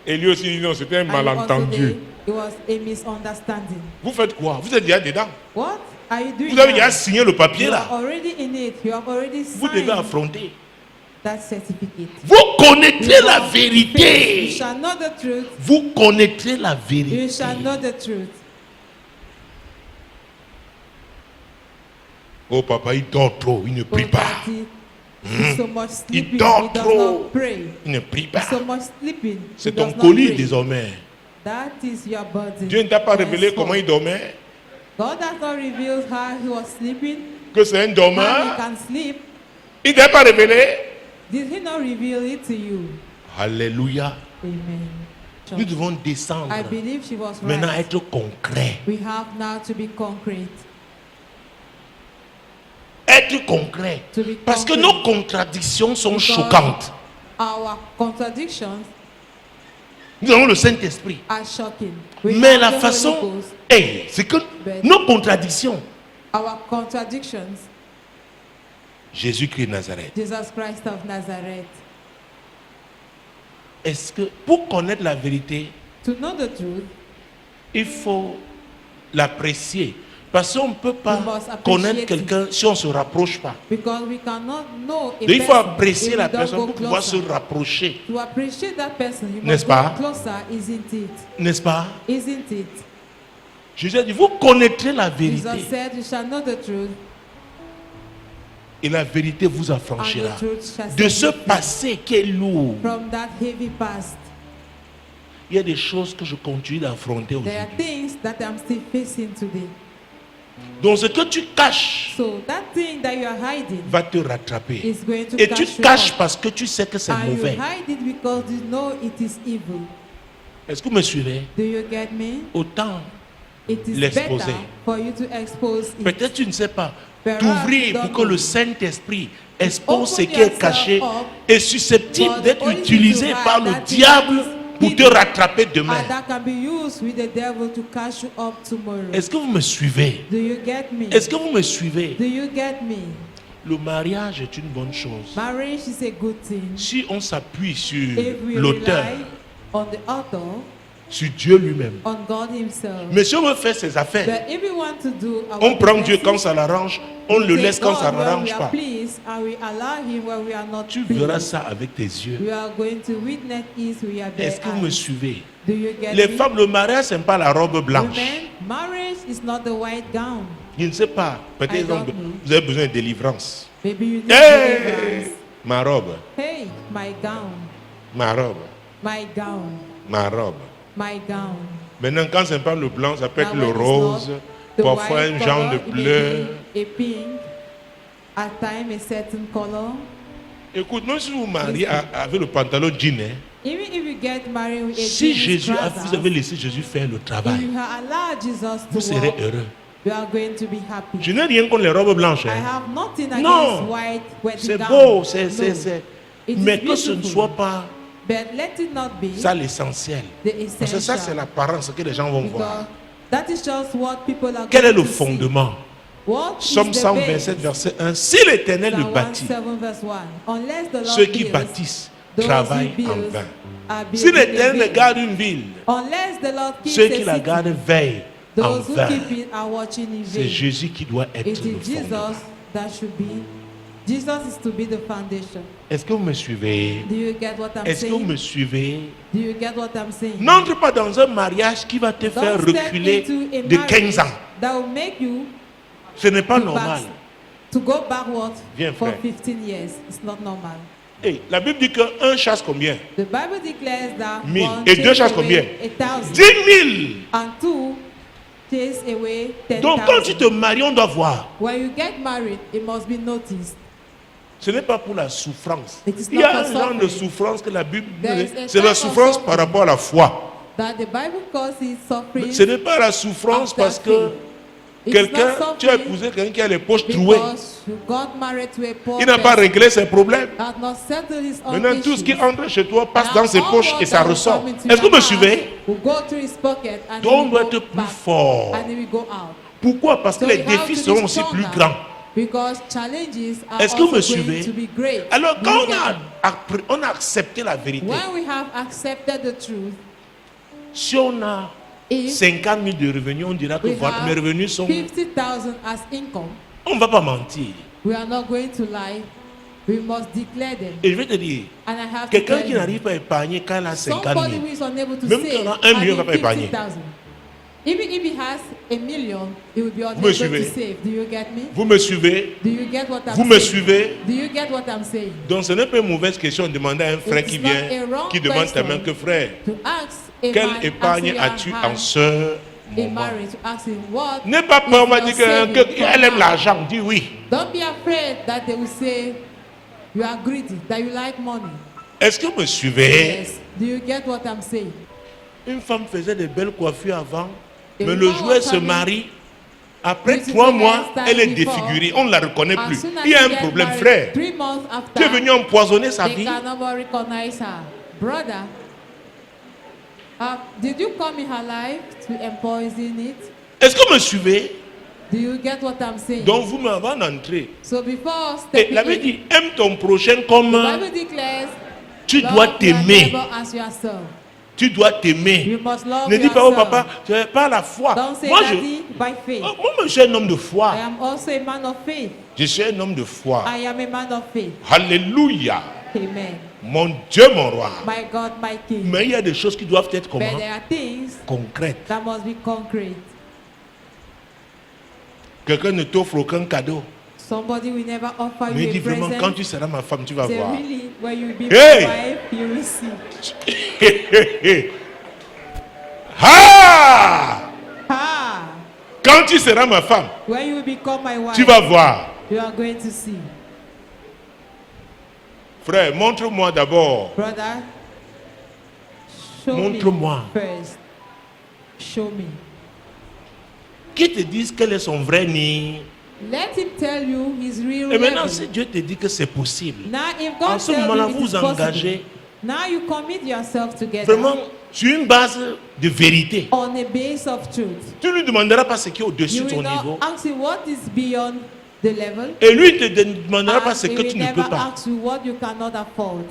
Et lui aussi dit non, c'était un And also malentendu. it was a misunderstanding. Vous faites quoi? Vous êtes déjà dedans. What are you doing Vous avez now? déjà signé le papier You là. are already in it. You have already Vous devez signed affronter. that certificate. Vous connaîtrez You la must face- vérité. You shall know the truth. Vous connaîtrez la You vérité. shall know the truth. Oh papa, il dort trop, il ne prie Oh, pas. Daddy, he's so much sleeping. dort He does trop. not pray. Il ne prie pas. He's so much sleeping. C'est He ton does not colis pray. désormais. That is your burden. Dieu ne t'a pas révélé Henceforth. comment il dormait. God has not revealed how he was sleeping, Que c'est un how he dormeur. can sleep. Il ne t'a pas révélé. Did he not reveal it to you? Alléluia. Amen. Nous devons descendre. I believe she was Maintenant, right. être concret. We have now to be concrete. Être concret. To be Parce que concrete. nos contradictions sont Because choquantes. Our contradictions Nous avons le Saint-Esprit. are shocking. We Mais have la the Holy façon, Ghost. c'est que But- nos contradictions, Our contradictions, Jésus-Christ de Nazareth. Jesus Christ of Nazareth. Est-ce que pour connaître la vérité, To know the truth, il faut l'apprécier? Parce qu'on ne peut pas We must appreciate connaître it. quelqu'un si on ne se rapproche pas. because we cannot know a Donc il faut person apprécier if la we don't personne go pour pouvoir se closer. rapprocher. To appreciate that person, you N'est-ce must pas? go closer, isn't it? N'est-ce pas? Isn't it? Jésus a dit, vous connaîtrez la Jesus vérité. said, you shall know the truth, Et la vérité vous and affranchira. the truth shall De set ce you free. passé qui est lourd, From that heavy past, il y a des choses que je continue d'affronter there are aujourd'hui. things that I'm still facing today. Donc ce que tu caches So that thing that you are hiding va te rattraper. is going to Et tu catch you caches up. parce que tu sais que c'est And you mauvais. hide it because you know it is evil. Est-ce que vous me suivez? Do you get me? Autant, It is L'exposer. better for you to expose it. peut-être tu ne sais pas, Perhaps t'ouvrir you pour don't que know. le Saint-Esprit expose ce Open qui est yourself caché up et susceptible for the d'être Holy utilisé Spirit to par hide le that thing diable that is pour te hidden. rattraper demain. And that can be used with the devil to catch you up tomorrow. Est-ce que vous me suivez? Do you get me? Est-ce que vous me suivez? Do you get me? Le mariage est une bonne chose. Marriage is a good thing. Si on s'appuie sur If we l'auteur, rely on the author, sur Dieu lui-même. on God himself. Mais si on veut faire ses affaires, But if we want to do our on prend Dieu businesses, quand ça l'arrange, on le we laisse say, quand ça God, when n'arrange we are pas. pleased, peace and we allow him when we are not Tu pleased, verras ça avec tes yeux. we are going to witness it with your Est-ce que vous me eyes. suivez? Do you get Les me? femmes, le mariage, ce n'est pas la robe blanche. Women, marriage is not the white gown. Je ne sais pas. I Peut-être don't know. vous avez besoin de délivrance. Maybe you need Hey! deliverance. Ma robe, Hey, my gown, ma robe, my gown, ma robe. my gown. Maintenant, quand ce n'est pas le blanc, ça peut être Now le when it's rose, not the parfois white un genre de color, it may bleu. be a pink, at time a certain color. Écoute, même si vous mariez avec le pantalon jean, hein, Even if you get married with a si jeans Jésus, trousers, vous avez laissé Jésus faire le if travail, you allow Jesus vous to serez walk, heureux. you are going to be happy. Je n'ai rien contre les robes blanches. I Hein. have nothing Non. against white wedding C'est gown. beau, It is mais que ce ne beautiful, soit pas but let it not be ça l'essentiel. the Parce que ça, c'est essential. l'apparence que les gens vont Because voir. that is just what people are Quel est going le to see. fondement? What is Psaume the 127, base? verset 1. Si l'Éternel le Psalm bâtit, 107 verse 1. Unless the Lord ceux qui builds, bâtissent those who travaillent en build vain. are Si building in l'Éternel vain. garde une ville, Unless the Lord keeps ceux a qui la city, gardent veillent en those who vain. keep it are watching in C'est vain. Jésus qui doit être It le is Jesus fondement. that should be. Jesus is to be the foundation. Est-ce que vous me suivez? Do you get what I'm Est-ce que vous saying? me suivez? Do you get what I'm saying? N'entre pas dans un mariage qui va te faire Don't step reculer into a de marriage 15 ans. that will make you Ce n'est pas to normal. to go backward Viens, for frère. 15 years. It's not normal. Hey, la Bible dit qu'un chasse combien? The Bible declares that 1000. one Et deux chase chassent away combien? 1,000, 10 000. and two chase away 10,000. Donc quand tu te maries, on doit voir. When you get married, it must be noticed. Ce n'est pas pour la souffrance. It is Il y a not un for genre de suffering. souffrance que la Bible There is dit. a C'est la type of souffrance par suffering. rapport à la foi. That the Bible calls it suffering. Ce n'est pas la souffrance after parce que faith. It's quelqu'un, not tu as suffering épousé quelqu'un qui a les poches trouées. because you got married to a poor Il n'a pas person réglé ses problèmes. that not settled his own Maintenant, tout ce qui issues. entre chez toi passe Now, dans ses all poches what et ça that will ressort. come into Est-ce que vous your me house suivez? will go through his pocket and Donc, on it doit will être go plus back fort. and it will go out. Pourquoi? Parce que So les we have défis to be seront aussi stronger plus grands. because challenges are Est-ce que vous also me going suivez? to be great. Alors, Do quand you get it? on a accepté la vérité, When we have accepted the truth, si on a if 50 000 de revenus, on dira que we voilà, have mes revenus sont... 50,000 as income, On ne va pas mentir. we are not going to lie. We must declare them. Et je vais te dire, And I have to quelqu'un tell qui you, n'arrive pas à épargner quand il a 50 somebody 000, who is unable to Même save quand on a 1 million, il va pas having épargner. 50,000. Even if he has a million, he will be me unable to suivez? save. Do you get me? vous me suivez? Do you get what I'm Vous me saying? suivez? Do you get what I'm saying? Donc ce n'est pas une mauvaise question de demander à un frère It's qui not vient, a wrong qui demande ta main question. que frère, To ask a quelle man épargne after as-tu you en have ce a moment? marriage, to ask him what N'aie pas is peur, on m'a your dit saving qu'elle aime from l'argent. Dis oui. now. Don't be afraid that they will say you are greedy, that you like money. Est-ce que vous me suivez? Yes. Do you get what I'm saying? Une femme faisait de belles coiffures avant, Et mais une le femme jour où elle se famille, marie, après beautiful 3 mois, hairstyle elle est before, défigurée. On ne la reconnaît As plus. soon as Il y a you un get problème, married, frère. 3 months after, Tu es venu empoisonner sa they vie. can never recognize her. Brother, did you come in her life to empoison it? Est-ce que vous me suivez? Do you get what I'm saying? Donc vous m'avez d'entrer. So before Et stepping la Bible in, dit, aime ton prochain comme the Bible declares, tu love dois your t'aimer. neighbor as yourself. Tu dois t'aimer. You must love Ne dis pas, oh yourself. papa, tu n'as pas la foi. Don't say Moi, daddy by faith. moi, je suis un homme de I foi. am also a man of faith. Je suis un homme de foi. I am a man of faith. Alléluia. Amen. Mon Dieu, mon roi. My God, my King. Mais il y a des choses qui doivent être comment? But there are things Concrètes. that must be concrete. Quelqu'un ne t'offre aucun cadeau. Somebody will never offer Mais you dis a vraiment, present. quand tu seras ma femme, tu vas Say voir. really, when you be Hey! my wife, you will see. Ah! Ah! Quand tu seras ma femme, When you become my wife, tu vas voir. you are going to see. Frère, montre-moi d'abord. Brother, show Montre-moi. me first. Show me. Qui te dise quel est son vrai nid. Let him tell you his real Et maintenant, level. si Dieu te dit que c'est possible, Now, if en God ce tells moment-là, you it vous is vous engagez possible, now you commit yourself together vraiment sur une base de vérité. on a base of truth. Tu ne lui demanderas pas ce qui est au-dessus You de ton will niveau. not ask him what is beyond the level. Et lui, il ne te demandera pas And ce he que will tu ne never peux pas. ask you what you cannot afford.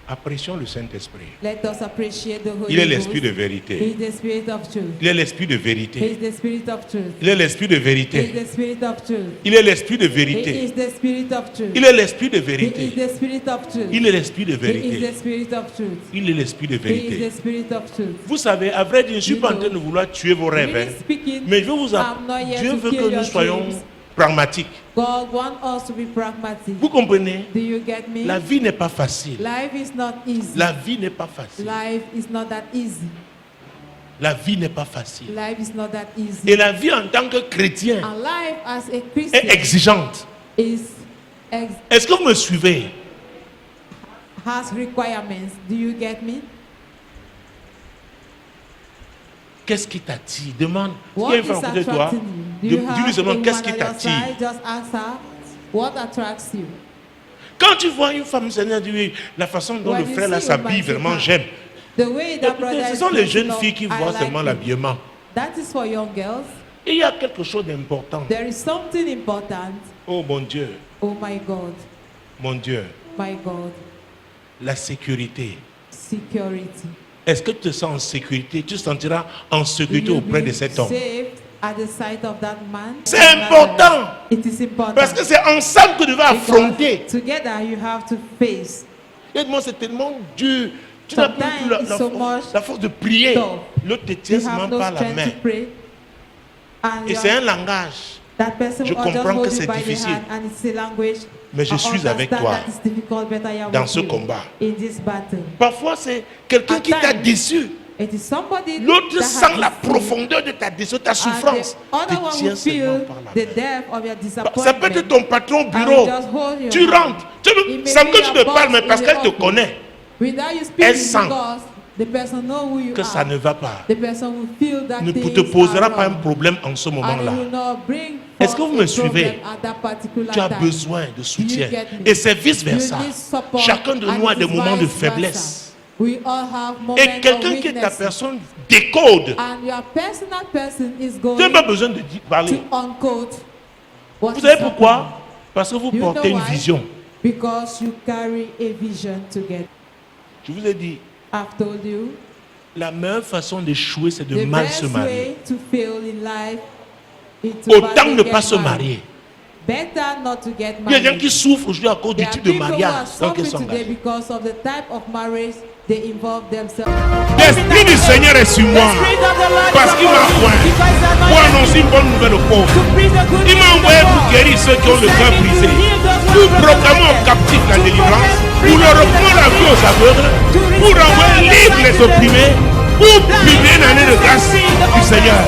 Apprécions le Saint-Esprit. Let us appreciate the Holy Il est l'esprit de Ghost. He vérité. is the spirit of truth. Il est l'esprit de He vérité. is the spirit of truth. Il est l'esprit de He is vérité. the spirit of truth. Il est l'esprit de He vérité. is the spirit of truth. Il est l'esprit de He is vérité. the spirit of truth. Il est l'esprit de He is vérité. the spirit of truth. Il est l'esprit de He is vérité. the spirit of truth. Vous savez, à vrai dire, je ne suis pas en train de vouloir tuer vos rêves. Really hein. speaking, Mais je veux vous I'm not here Dieu to veut kill que your nous soyons dreams. pragmatiques. God wants us to be pragmatic. Vous comprenez? Do you get me? La vie n'est pas facile. Life is not easy. La vie n'est pas facile. Life is not that easy. La vie n'est pas facile. Life is not that easy. Et la vie en tant que chrétien And life as a est Christian exigeante. Est-ce que vous me suivez? has requirements. Do you get me? Qu'est-ce qui t'attire? Demande. Il y What a une is femme à côté de toi. attracting you? Do you Dis-lui have seulement a qu'est-ce woman qui on your t'attire. side? Just ask her what attracts you. Quand tu vois une femme, Seigneur, dis oui, la façon dont When le you frère là see a woman, s'habille, say, vraiment "Ah, j'aime. The way that brother Écoutez, ce is sont les dressing jeunes up, filles qui I voient like seulement it. l'habillement. That is for young girls. Et il y a quelque chose d'important. There is something important. Oh mon Dieu, Oh my God, mon Dieu, my God. la sécurité. Security. Est-ce que tu te sens en sécurité? Tu te sentiras en Do sécurité you auprès be de cet homme. saved at the sight of that man? C'est important. It is important. Parce que c'est ensemble que tu vas Because affronter. together you have to face. Et moi, c'est tellement dur. Tu n'as plus Sometimes la, it's la so force, much la force de prier. tough. L'autre te tient You have seulement no par la strength main. to pray. And Et you c'est are- un langage. that person Je will just comprends hold que you c'est by the difficile. hand, and it's a language. Mais je I suis avec understand toi that it's difficult, but I am dans with ce you combat. in this battle. Parfois, c'est quelqu'un At qui t'a times, déçu. It is somebody L'autre that sent has la deceived, profondeur de ta décision, ta and souffrance. the other Tu one tiens will seulement feel par la the main. depth of your disappointment. Ça peut être ton patron au and bureau. will just hold your Tu hand. rentres. It may Sans be que tu your ne boss parles, mais in parce the qu'elle te office. connaît, Without you Elle speaking, sent because the person know who you que ça are. ne va pas. The person will feel that Ne things te posera are pas un wrong. problème en ce And it moment-là. will not bring Est-ce que vous forth me a suivez? problem at that particular Tu as time. besoin de soutien. You get me? Et c'est vice-versa. You need support, Chacun de and nous a it des is moments de vice faiblesse. versa. We all have moments Et quelqu'un of qui est ta weakness. personne décode. And your personal person is Tu going n'as pas besoin de parler. to unquote what Vous is savez happening. pourquoi? Parce que vous You know portez une why? vision. Because you carry a vision together. Je vous ai dit, I've told you, la meilleure façon d'échouer, c'est de the mal best se marier. way to fail in life is to Autant badly ne get pas se married. marier. Better not to get Il y a des gens married. qui souffrent aujourd'hui à cause du There are type de people who are mariage dans lequel ils suffering sont today engagés. because of the type of marriage they involve themselves. L'Esprit du Seigneur est sur moi parce qu'il m'a oint pour annoncer une bonne nouvelle aux pauvres. Il m'a envoyé pour guérir ceux qui ont le cœur brisé, pour proclamer aux captifs la délivrance, pour leur reprendre la vie aux aveugles, pour envoyer libre les opprimés, pour publier une année de grâce du Seigneur.